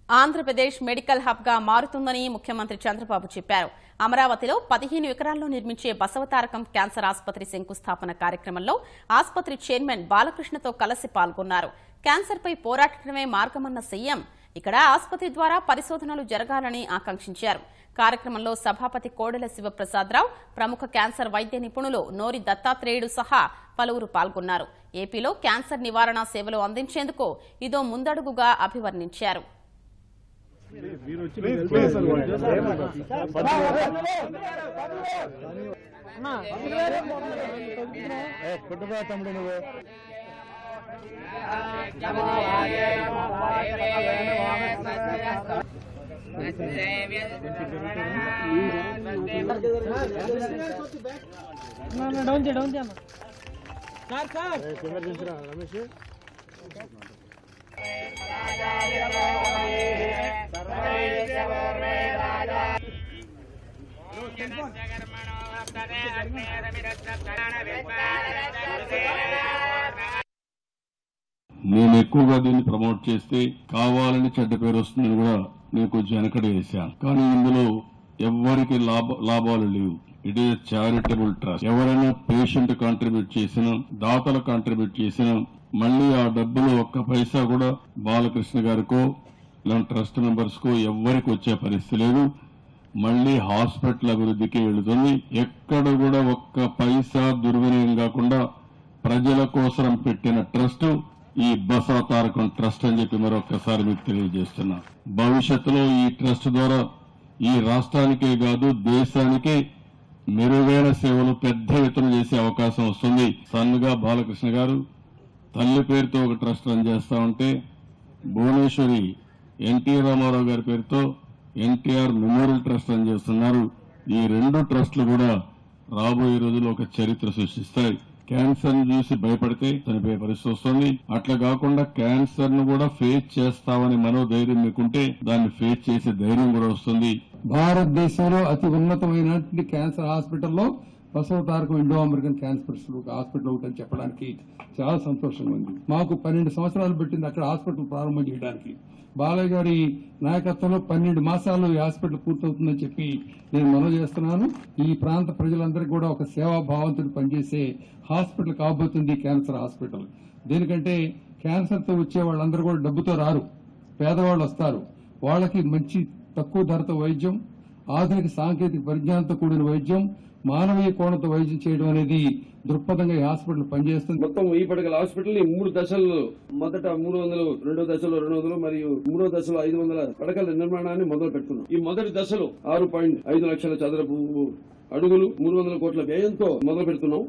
Andhra Pradesh medical hub గా మారుతుందని ముఖ్యమంత్రి చంద్రబాబు చెప్పారు. అమరావతిలో 15 ఎకరాల్లో నిర్మించే బసవతారకం క్యాన్సర్ ఆసుపత్రి శంకుస్థాపన కార్యక్రమంలో ఆసుపత్రి చైర్మన్ బాలకృష్ణతో కలిసి పాల్గొన్నారు. క్యాన్సర్పై పోరాటమే మార్గమన్న సీఎం ఇక్కడ ఆసుపత్రి ద్వారా పరిశోధనలు జరగాలని ఆకాంక్షించారు. కార్యక్రమంలో సభాపతి కోడెల శివప్రసాదరావు, ప్రముఖ క్యాన్సర్ వైద్య నిపుణులు నోరి దత్తాత్రేయుడు సహా పలువురు పాల్గొన్నారు. ఏపీలో క్యాన్సర్ నివారణ సేవలు అందించేందుకు ఇదో ముందడుగుగా అభివర్ణించారు. నేను ఎక్కువగా దీన్ని ప్రమోట్ చేస్తే కావాలని చెడ్డ పేరు వస్తుందని కూడా నేను కొంచెం వెనకడ వేశాను. కానీ ఇందులో ఎవ్వరికి లాభాలు లేవు. It is charitable trust. ఎవరైనా పేషెంట్ కాంట్రిబ్యూట్ చేసినా, దాతలు కాంట్రిబ్యూట్ చేసినా మళ్లీ ఆ డబ్బులు ఒక్క పైసా కూడా బాలకృష్ణ గారికో ఇలాంటి ట్రస్ట్ మెంబర్స్ కో ఎవ్వరికి వచ్చే పరిస్థితి లేదు. మళ్లీ హాస్పిటల్ అభివృద్ధికి వెళుతుంది. ఎక్కడ కూడా ఒక్క పైసా దుర్వినియోగం కాకుండా ప్రజల కోసం పెట్టిన ట్రస్ట్ ఈ బసవతారకం ట్రస్ట్ అని చెప్పి మరొకసారి మీకు తెలియజేస్తున్నా. భవిష్యత్తులో ఈ ట్రస్ట్ ద్వారా ఈ రాష్ట్రానికే కాదు దేశానికే మెరుగైన సేవలు పెద్ద ఎత్తున చేసే అవకాశం వస్తుంది. సన్నగా బాలకృష్ణ గారు తల్లి పేరుతో ఒక ట్రస్ట్ రన్ చేస్తా ఉంటే, భువనేశ్వరి ఎన్టీ రామారావు గారి పేరుతో ఎన్టీఆర్ మెమోరియల్ ట్రస్ట్ రన్ చేస్తున్నారు. ఈ రెండు ట్రస్టులు కూడా రాబోయే రోజుల్లో ఒక చరిత్ర సృష్టిస్తాయి. క్యాన్సర్ ను చూసి భయపడితే చనిపోయే పరిస్థితి వస్తుంది. అట్లా కాకుండా క్యాన్సర్ ను కూడా ఫేస్ చేస్తామని మనోధైర్యం మీకుంటే దాన్ని ఫేస్ చేసే ధైర్యం కూడా వస్తుంది. భారతదేశంలో అతి ఉన్నతమైనటువంటి క్యాన్సర్ హాస్పిటల్లో Basavatarakam Indo American cancer hospital ఒకటి చెప్పడానికి చాలా సంతోషంగా ఉంది. మాకు 12 సంవత్సరాలు పెట్టింది అక్కడ హాస్పిటల్ ప్రారంభం చేయడానికి. బాలయ్య గారి నాయకత్వంలో 12 మాసాల్లో ఈ హాస్పిటల్ పూర్తవుతుందని చెప్పి నేను మనవి చేస్తున్నాను. ఈ ప్రాంత ప్రజలందరికీ కూడా ఒక సేవాభావంతో పనిచేసే హాస్పిటల్ కాబోతుంది క్యాన్సర్ హాస్పిటల్. దీనికంటే క్యాన్సర్తో వచ్చే వాళ్ళందరూ కూడా డబ్బుతో రారు, పేదవాళ్ళు వస్తారు. వాళ్ళకి మంచి తక్కువ ధరతో వైద్యం, ఆధునిక సాంకేతిక పరిజ్ఞానంతో కూడిన వైద్యం, మానవీయ కోణంతో వైద్యం చేయడం అనేది దృక్పథంగా ఈ హాస్పిటల్ పనిచేస్తుంది. మొత్తం ఈ పడగల హాస్పిటల్ 3 దశల్లో, మొదట 300, రెండో దశలో 200 మరియు మూడో దశలో 500 పడకల నిర్మాణాన్ని మొదలు పెడుతున్నాం. ఈ మొదటి దశలో 6.5 లక్షల చదరపు అడుగులు 300 కోట్ల వ్యయంతో మొదలు పెడుతున్నాం.